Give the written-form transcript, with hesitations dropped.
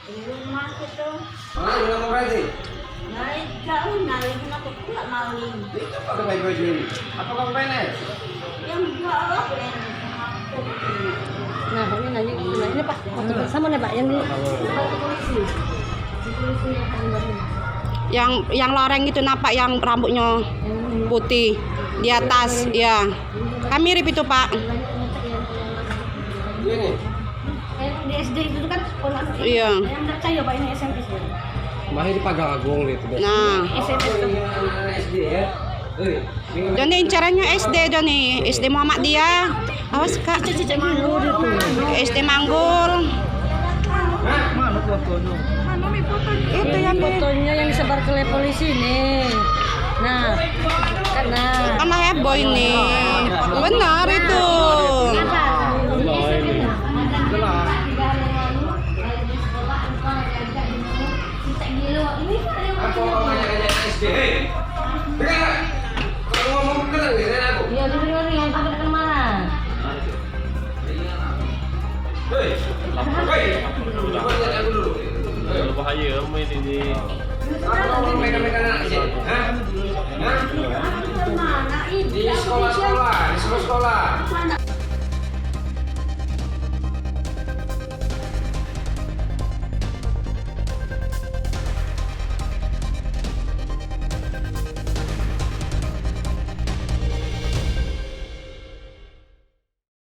Di rumah itu. Mana di rumah berarti? Naik jauh, naik aku pula maling. Itu pakai baju ini. Apa kamu PNS? Yang enggak lah, yang aku. Nah, ini nanya gitu. Nah, ini Pak, waktu bersama nih Pak, yang di polisi. Di polisi Yang loreng itu napak yang rambutnya putih di atas, ya. Kan mirip itu Pak. Ini. di SD itu kan sekolah. Iya. Yang enggak saya Pak ini SMP. Mahir di Pagang Agung itu. Nah, SMP itu. SD ya. Joni incarannya SD Joni, SD Muhammadiyah. Awas Kak. Cicak malu itu. SD Manggul. Mana fotonya? Itu yang fotonya yang disebar ke polisi nih. Nah, kan heboh ini. Benar itu. Apa orangnya SD? Dengar. Kalau ngomong keren ya aku. Iya, dulu yang pakai ke mana? Hei. Hei. Coba lihat aku dulu. Bahaya main ini. Apa kamu megang-megang anak sih? Hah? Hah? Di sekolah-sekolah, di sekolah-sekolah.